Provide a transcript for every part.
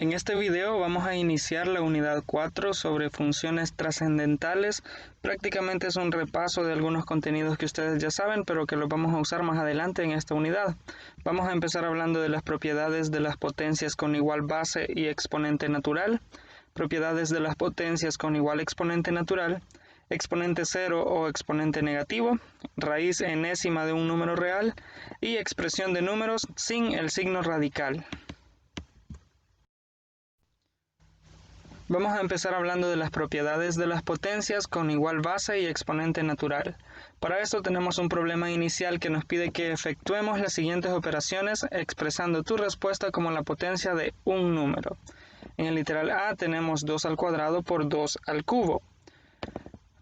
En este video vamos a iniciar la unidad 4 sobre funciones trascendentales. Prácticamente es un repaso de algunos contenidos que ustedes ya saben, pero que los vamos a usar más adelante en esta unidad. Vamos a empezar hablando de las propiedades de las potencias con igual base y exponente natural, propiedades de las potencias con igual exponente natural, exponente cero o exponente negativo, raíz enésima de un número real y expresión de números sin el signo radical. Vamos a empezar hablando de las propiedades de las potencias con igual base y exponente natural. Para esto tenemos un problema inicial que nos pide que efectuemos las siguientes operaciones expresando tu respuesta como la potencia de un número. En el literal A tenemos 2 al cuadrado por 2 al cubo.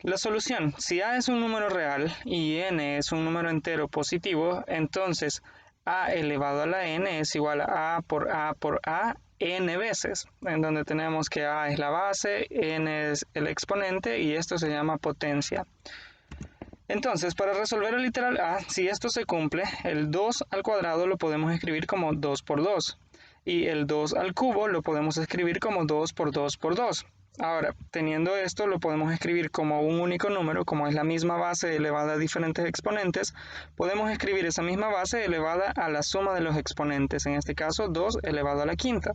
La solución: si A es un número real y n es un número entero positivo, entonces a elevado a la n es igual a a por a n veces, en donde tenemos que a es la base, n es el exponente y esto se llama potencia. Entonces, para resolver el literal A, si esto se cumple, el 2 al cuadrado lo podemos escribir como 2 por 2 y el 2 al cubo lo podemos escribir como 2 por 2 por 2. Ahora, teniendo esto, lo podemos escribir como un único número, como es la misma base elevada a diferentes exponentes. Podemos escribir esa misma base elevada a la suma de los exponentes, en este caso 2 elevado a la quinta.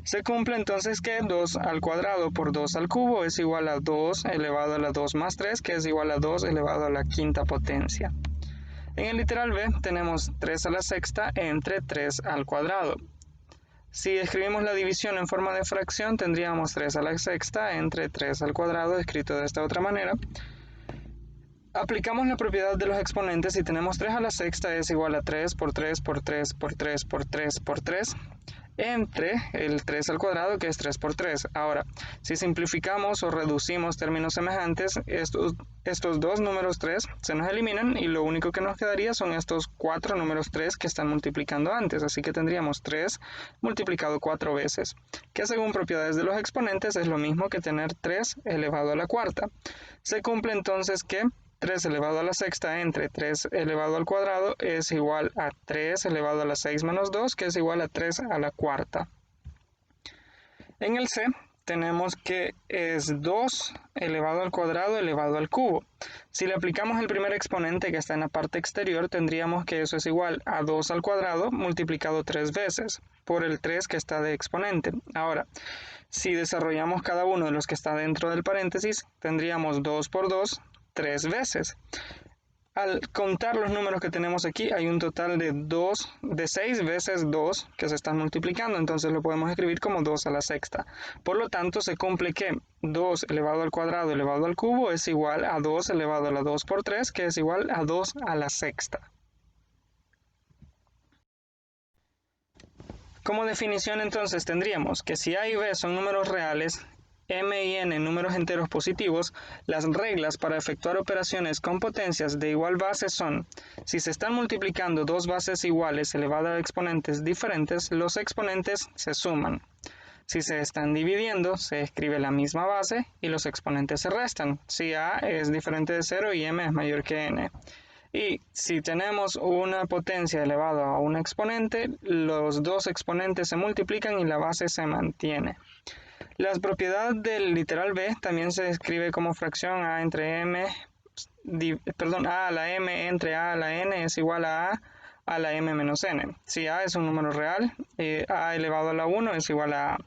Se cumple entonces que 2 al cuadrado por 2 al cubo es igual a 2 elevado a la 2 más 3, que es igual a 2 elevado a la quinta potencia. En el literal B tenemos 3 a la sexta entre 3 al cuadrado. Si escribimos la división en forma de fracción, tendríamos 3 a la sexta entre 3 al cuadrado, escrito de esta otra manera. Aplicamos la propiedad de los exponentes y tenemos 3 a la sexta es igual a 3 por 3 por 3 por 3 por 3 por 3 entre el 3 al cuadrado, que es 3 por 3. Ahora, si simplificamos o reducimos términos semejantes, estos dos números 3 se nos eliminan y lo único que nos quedaría son estos 4 números 3 que están multiplicando antes, así que tendríamos 3 multiplicado 4 veces, que según propiedades de los exponentes es lo mismo que tener 3 elevado a la cuarta. Se cumple entonces que 3 elevado a la sexta entre 3 elevado al cuadrado es igual a 3 elevado a la 6 menos 2, que es igual a 3 a la cuarta. En el C tenemos que es 2 elevado al cuadrado elevado al cubo. Si le aplicamos el primer exponente que está en la parte exterior, tendríamos que eso es igual a 2 al cuadrado multiplicado 3 veces por el 3 que está de exponente. Ahora, si desarrollamos cada uno de los que está dentro del paréntesis, tendríamos 2 por 2, 3 veces. Al contar los números que tenemos aquí, hay un total de 6 veces 2 que se están multiplicando, entonces lo podemos escribir como 2 a la sexta. Por lo tanto, se cumple que 2 elevado al cuadrado elevado al cubo es igual a 2 elevado a la 2 por 3, que es igual a 2 a la sexta. Como definición, entonces, tendríamos que si A y B son números reales, m y n números enteros positivos, las reglas para efectuar operaciones con potencias de igual base son: si se están multiplicando dos bases iguales elevadas a exponentes diferentes, los exponentes se suman. Si se están dividiendo, se escribe la misma base y los exponentes se restan, si a es diferente de 0 y m es mayor que n. Y si tenemos una potencia elevada a un exponente, los dos exponentes se multiplican y la base se mantiene. La propiedad del literal B también se escribe como fracción a entre m, a a la m entre a la n es igual a la m menos n. Si a es un número real, a elevado a la 1 es igual a.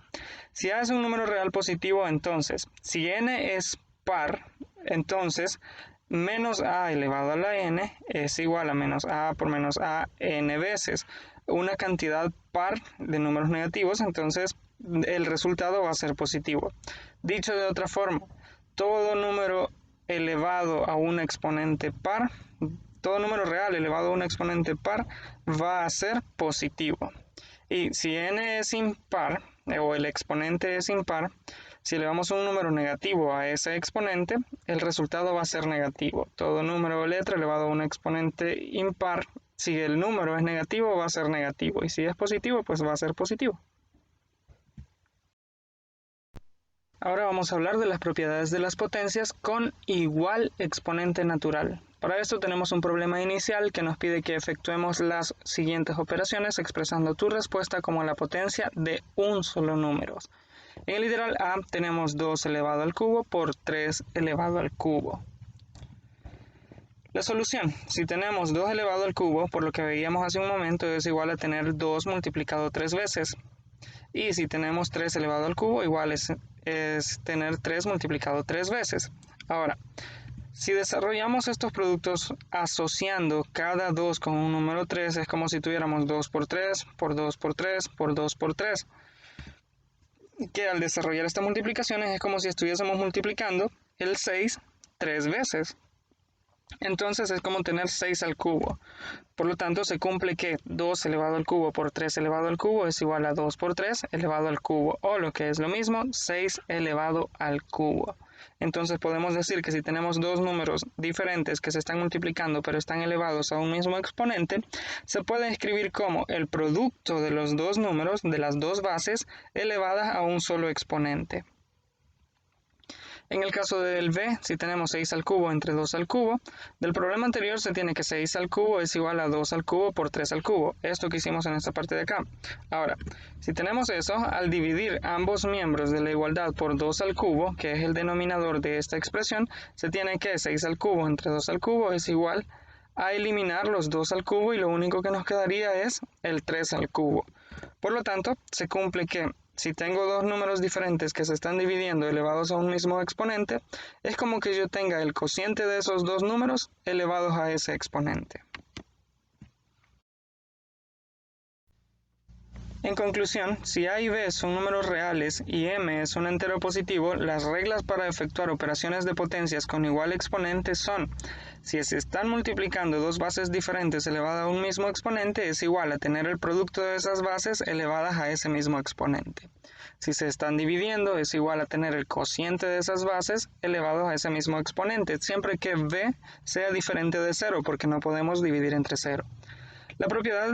Si a es un número real positivo, entonces, si n es par, entonces menos a elevado a la n es igual a menos a por menos a n veces una cantidad par de números negativos, entonces el resultado va a ser positivo. Dicho de otra forma, todo número elevado a un exponente par, todo número real elevado a un exponente par va a ser positivo. Y si n es impar, o el exponente es impar, si elevamos un número negativo a ese exponente, el resultado va a ser negativo. Todo número o letra elevado a un exponente impar, si el número es negativo, va a ser negativo. Y si es positivo, pues va a ser positivo. Ahora vamos a hablar de las propiedades de las potencias con igual exponente natural. Para esto tenemos un problema inicial que nos pide que efectuemos las siguientes operaciones expresando tu respuesta como la potencia de un solo número. En el literal A tenemos 2 elevado al cubo por 3 elevado al cubo. La solución, si tenemos 2 elevado al cubo, por lo que veíamos hace un momento, es igual a tener 2 multiplicado 3 veces. Y si tenemos 3 elevado al cubo, igual es tener 3 multiplicado 3 veces. Ahora, si desarrollamos estos productos asociando cada 2 con un número 3, es como si tuviéramos 2 por 3, por 2 por 3, por 2 por 3. Que al desarrollar estas multiplicaciones es como si estuviésemos multiplicando el 6 3 veces. Entonces es como tener 6 al cubo. Por lo tanto, se cumple que 2 elevado al cubo por 3 elevado al cubo es igual a 2 por 3 elevado al cubo, o lo que es lo mismo, 6 elevado al cubo. Entonces podemos decir que si tenemos dos números diferentes que se están multiplicando pero están elevados a un mismo exponente, se puede escribir como el producto de los dos números de las dos bases elevadas a un solo exponente. En el caso del b, si tenemos 6 al cubo entre 2 al cubo, del problema anterior se tiene que 6 al cubo es igual a 2 al cubo por 3 al cubo, esto que hicimos en esta parte de acá. Ahora, si tenemos eso, al dividir ambos miembros de la igualdad por 2 al cubo, que es el denominador de esta expresión, se tiene que 6 al cubo entre 2 al cubo es igual a eliminar los 2 al cubo y lo único que nos quedaría es el 3 al cubo. Por lo tanto, se cumple que si tengo dos números diferentes que se están dividiendo elevados a un mismo exponente, es como que yo tenga el cociente de esos dos números elevados a ese exponente. En conclusión, si A y B son números reales y M es un entero positivo, las reglas para efectuar operaciones de potencias con igual exponente son: si se están multiplicando dos bases diferentes elevadas a un mismo exponente, es igual a tener el producto de esas bases elevadas a ese mismo exponente. Si se están dividiendo, es igual a tener el cociente de esas bases elevados a ese mismo exponente, siempre que B sea diferente de 0, porque no podemos dividir entre 0. La propiedad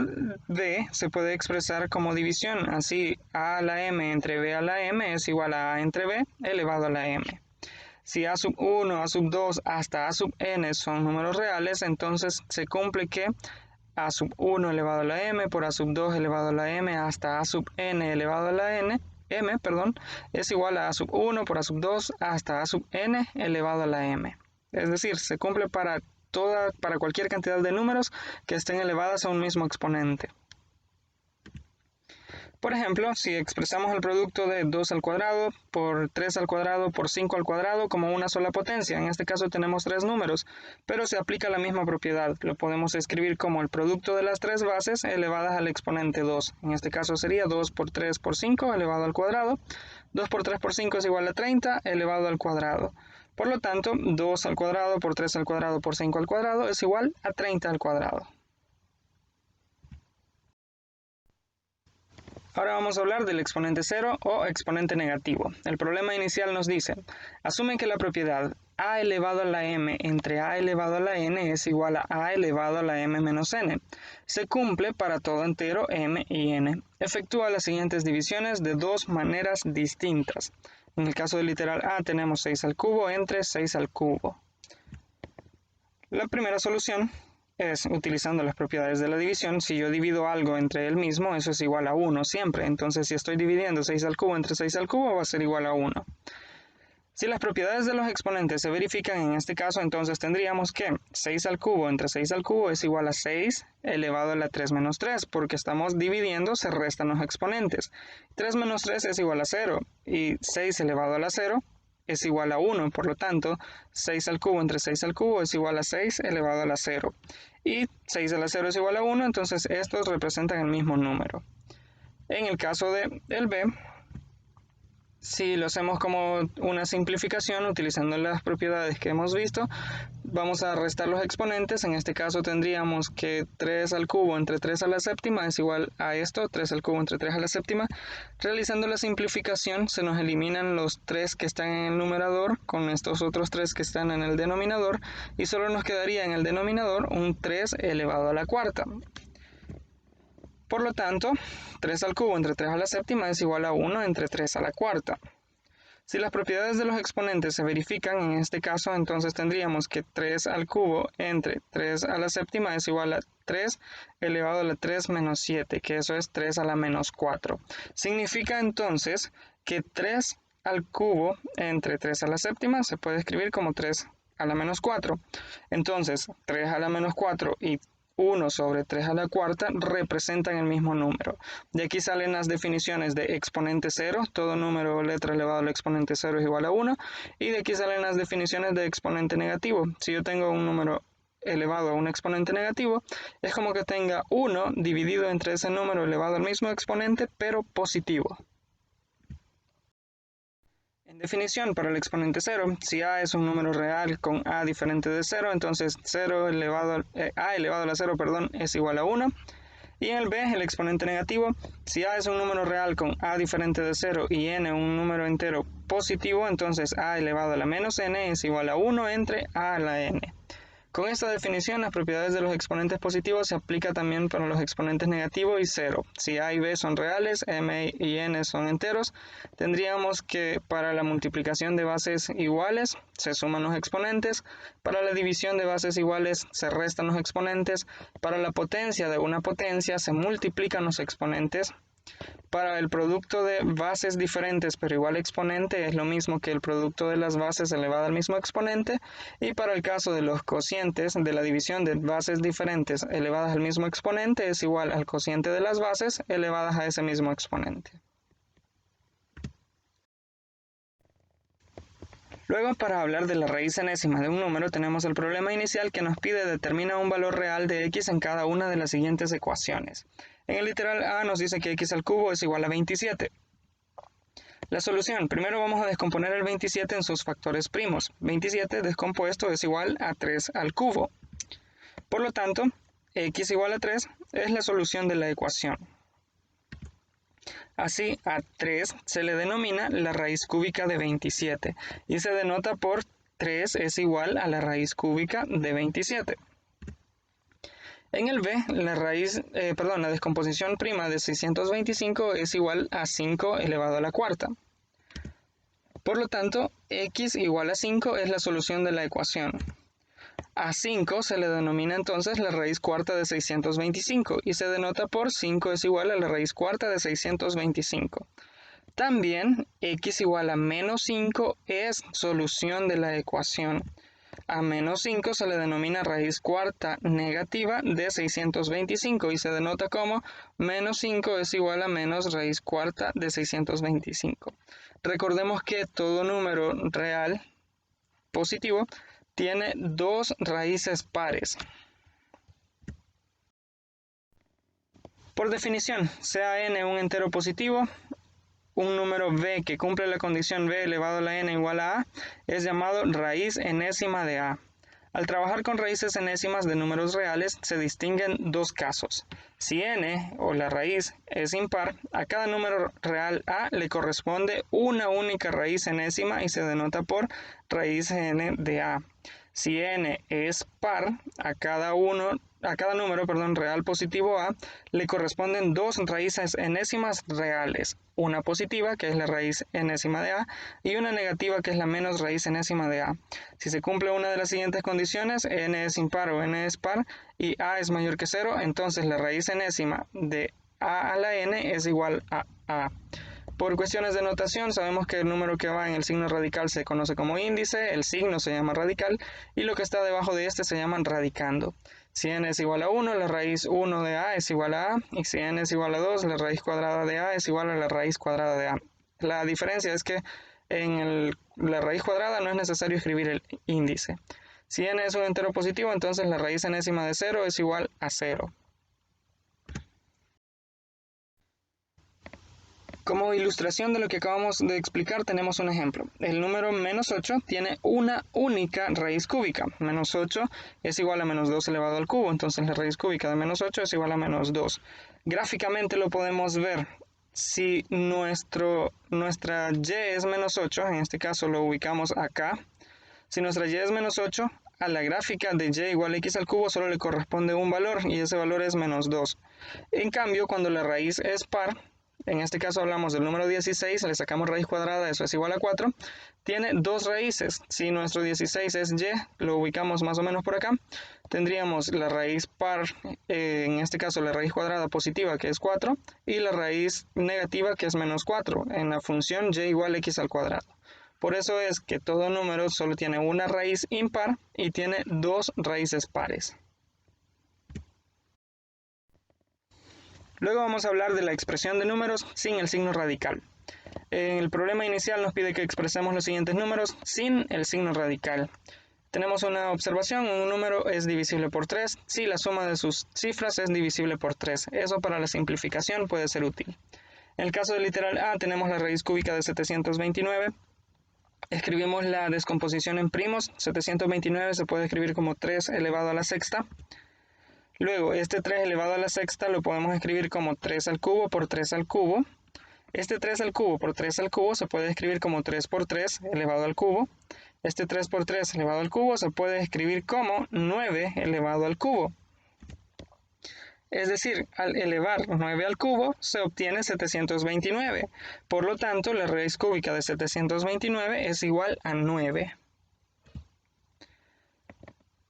B se puede expresar como división, así A a la M entre B a la M es igual a A entre B elevado a la M. Si A sub 1, A sub 2 hasta A sub n son números reales, entonces se cumple que A sub 1 elevado a la M por A sub 2 elevado a la M hasta A sub n elevado a la M, es igual a A sub 1 por A sub 2 hasta A sub n elevado a la M. Es decir, se cumple para cualquier cantidad de números que estén elevadas a un mismo exponente. Por ejemplo, si expresamos el producto de 2 al cuadrado por 3 al cuadrado por 5 al cuadrado como una sola potencia, en este caso tenemos tres números, pero se aplica la misma propiedad. Lo podemos escribir como el producto de las tres bases elevadas al exponente 2. En este caso sería 2 por 3 por 5 elevado al cuadrado. 2 por 3 por 5 es igual a 30 elevado al cuadrado. Por lo tanto, 2 al cuadrado por 3 al cuadrado por 5 al cuadrado es igual a 30 al cuadrado. Ahora vamos a hablar del exponente 0 o exponente negativo. El problema inicial nos dice: asume que la propiedad a elevado a la m entre a elevado a la n es igual a elevado a la m menos n. Se cumple para todo entero m y n. Efectúa las siguientes divisiones de dos maneras distintas. En el caso del literal A tenemos 6 al cubo entre 6 al cubo. La primera solución es utilizando las propiedades de la división. Si yo divido algo entre el mismo, eso es igual a 1 siempre. Entonces, si estoy dividiendo 6 al cubo entre 6 al cubo, va a ser igual a 1. Si las propiedades de los exponentes se verifican en este caso, entonces tendríamos que 6 al cubo entre 6 al cubo es igual a 6 elevado a la 3 menos 3, porque estamos dividiendo, se restan los exponentes. 3 menos 3 es igual a 0, y 6 elevado a la 0 es igual a 1, por lo tanto, 6 al cubo entre 6 al cubo es igual a 6 elevado a la 0. Y 6 a la 0 es igual a 1, entonces estos representan el mismo número. En el caso del b, si lo hacemos como una simplificación utilizando las propiedades que hemos visto, vamos a restar los exponentes. En este caso tendríamos que 3 al cubo entre 3 a la séptima es igual a esto, 3 al cubo entre 3 a la séptima. Realizando la simplificación se nos eliminan los 3 que están en el numerador con estos otros 3 que están en el denominador, y solo nos quedaría en el denominador un 3 elevado a la cuarta. Por lo tanto, 3 al cubo entre 3 a la séptima es igual a 1 entre 3 a la cuarta. Si las propiedades de los exponentes se verifican en este caso, entonces tendríamos que 3 al cubo entre 3 a la séptima es igual a 3 elevado a la 3 menos 7, que eso es 3 a la menos 4. Significa entonces que 3 al cubo entre 3 a la séptima se puede escribir como 3 a la menos 4. Entonces, 3 a la menos 4 y 1 sobre 3 a la cuarta representan el mismo número. De aquí salen las definiciones de exponente 0, todo número o letra elevado al exponente 0 es igual a 1, y de aquí salen las definiciones de exponente negativo. Si yo tengo un número elevado a un exponente negativo, es como que tenga 1 dividido entre ese número elevado al mismo exponente, pero positivo. En definición, para el exponente 0, si a es un número real con a diferente de 0, entonces a elevado a la 0 es igual a 1. Y en el b, el exponente negativo, si a es un número real con a diferente de 0 y n un número entero positivo, entonces a elevado a la menos n es igual a 1 entre a a la n. Con esta definición, las propiedades de los exponentes positivos se aplican también para los exponentes negativos y 0. Si a y b son reales, m y n son enteros, tendríamos que para la multiplicación de bases iguales se suman los exponentes, para la división de bases iguales se restan los exponentes, para la potencia de una potencia se multiplican los exponentes. Para el producto de bases diferentes pero igual exponente es lo mismo que el producto de las bases elevado al mismo exponente, y para el caso de los cocientes de la división de bases diferentes elevadas al mismo exponente es igual al cociente de las bases elevadas a ese mismo exponente. Luego, para hablar de la raíz enésima de un número, tenemos el problema inicial que nos pide determinar un valor real de x en cada una de las siguientes ecuaciones. En el literal A nos dice que x al cubo es igual a 27. La solución: primero vamos a descomponer el 27 en sus factores primos. 27 descompuesto es igual a 3 al cubo. Por lo tanto, x igual a 3 es la solución de la ecuación. Así, a 3 se le denomina la raíz cúbica de 27 y se denota por 3 es igual a la raíz cúbica de 27. En el b, la descomposición prima de 625 es igual a 5 elevado a la cuarta. Por lo tanto, x igual a 5 es la solución de la ecuación. A 5 se le denomina entonces la raíz cuarta de 625 y se denota por 5 es igual a la raíz cuarta de 625. También x igual a menos 5 es solución de la ecuación. A menos 5 se le denomina raíz cuarta negativa de 625 y se denota como menos 5 es igual a menos raíz cuarta de 625. Recordemos que todo número real positivo tiene dos raíces pares. Por definición, sea n un entero positivo, un número b que cumple la condición b elevado a la n igual a es llamado raíz enésima de a. Al trabajar con raíces enésimas de números reales se distinguen dos casos. Si n, o la raíz, es impar, a cada número real a le corresponde una única raíz enésima y se denota por raíz n de a. Si n es par, a cada número real positivo a le corresponden dos raíces enésimas reales, una positiva, que es la raíz enésima de a, y una negativa, que es la menos raíz enésima de a. Si se cumple una de las siguientes condiciones, n es impar o n es par, y a es mayor que 0, entonces la raíz enésima de a la n es igual a a. Por cuestiones de notación, sabemos que el número que va en el signo radical se conoce como índice, el signo se llama radical, y lo que está debajo de este se llaman radicando. Si n es igual a 1, la raíz 1 de a es igual a, y si n es igual a 2, la raíz cuadrada de a es igual a la raíz cuadrada de a. La diferencia es que en la raíz cuadrada no es necesario escribir el índice. Si n es un entero positivo, entonces la raíz enésima de 0 es igual a 0. Como ilustración de lo que acabamos de explicar, tenemos un ejemplo. El número menos 8 tiene una única raíz cúbica. Menos 8 es igual a menos 2 elevado al cubo, entonces la raíz cúbica de menos 8 es igual a menos 2. Gráficamente lo podemos ver. Si nuestra y es menos 8, en este caso lo ubicamos acá. Si nuestra y es menos 8, a la gráfica de y igual a x al cubo solo le corresponde un valor, y ese valor es menos 2. En cambio, cuando la raíz es par, en este caso hablamos del número 16, le sacamos raíz cuadrada, eso es igual a 4, tiene dos raíces. Si nuestro 16 es y, lo ubicamos más o menos por acá, tendríamos la raíz par, en este caso la raíz cuadrada positiva, que es 4, y la raíz negativa, que es menos 4, en la función y igual a x al cuadrado. Por eso es que todo número solo tiene una raíz impar y tiene dos raíces pares. Luego vamos a hablar de la expresión de números sin el signo radical. En el problema inicial nos pide que expresemos los siguientes números sin el signo radical. Tenemos una observación: un número es divisible por 3 si la suma de sus cifras es divisible por 3. Eso para la simplificación puede ser útil. En el caso del literal A tenemos la raíz cúbica de 729. Escribimos la descomposición en primos. 729 se puede escribir como 3 elevado a la sexta. Luego, este 3 elevado a la sexta lo podemos escribir como 3 al cubo por 3 al cubo. Este 3 al cubo por 3 al cubo se puede escribir como 3 por 3 elevado al cubo. Este 3 por 3 elevado al cubo se puede escribir como 9 elevado al cubo. Es decir, al elevar 9 al cubo se obtiene 729. Por lo tanto, la raíz cúbica de 729 es igual a 9.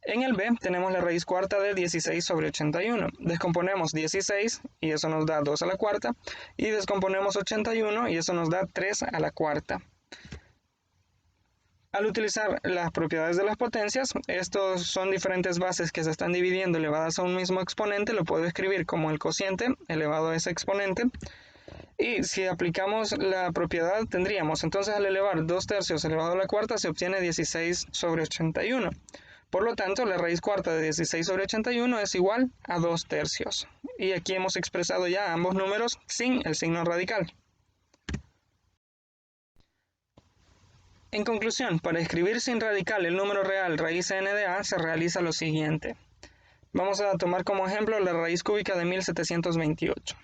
En el B tenemos la raíz cuarta de 16 sobre 81. Descomponemos 16 y eso nos da 2 a la cuarta. Y descomponemos 81 y eso nos da 3 a la cuarta. Al utilizar las propiedades de las potencias, estos son diferentes bases que se están dividiendo elevadas a un mismo exponente. Lo puedo escribir como el cociente elevado a ese exponente. Y si aplicamos la propiedad, tendríamos entonces al elevar 2 tercios elevado a la cuarta se obtiene 16 sobre 81. Por lo tanto, la raíz cuarta de 16 sobre 81 es igual a 2 tercios. Y aquí hemos expresado ya ambos números sin el signo radical. En conclusión, para escribir sin radical el número real raíz n de a se realiza lo siguiente. Vamos a tomar como ejemplo la raíz cúbica de 1728.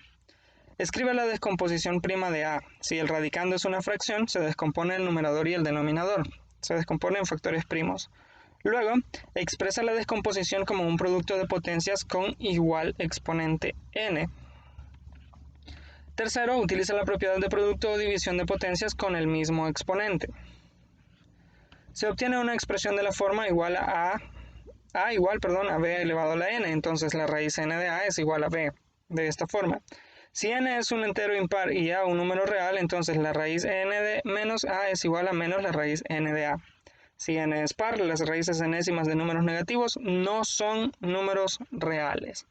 Escribe la descomposición prima de a. Si el radicando es una fracción, se descompone el numerador y el denominador. Se descompone en factores primos. Luego, expresa la descomposición como un producto de potencias con igual exponente n. Tercero, utiliza la propiedad de producto o división de potencias con el mismo exponente. Se obtiene una expresión de la forma igual a b elevado a la n. Entonces la raíz n de a es igual a b, de esta forma. Si n es un entero impar y a un número real, entonces la raíz n de menos a es igual a menos la raíz n de a. Si n es par, las raíces enésimas de números negativos no son números reales.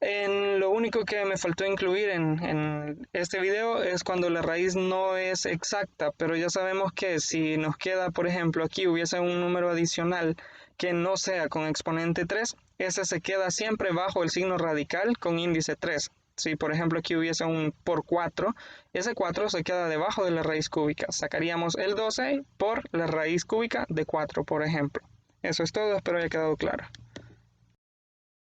Lo único que me faltó incluir en este video es cuando la raíz no es exacta, pero ya sabemos que si nos queda, por ejemplo, aquí hubiese un número adicional que no sea con exponente 3, ese se queda siempre bajo el signo radical con índice 3. Si por ejemplo aquí hubiese un por 4, ese 4 se queda debajo de la raíz cúbica. Sacaríamos el 12 por la raíz cúbica de 4, por ejemplo. Eso es todo, espero haya quedado claro.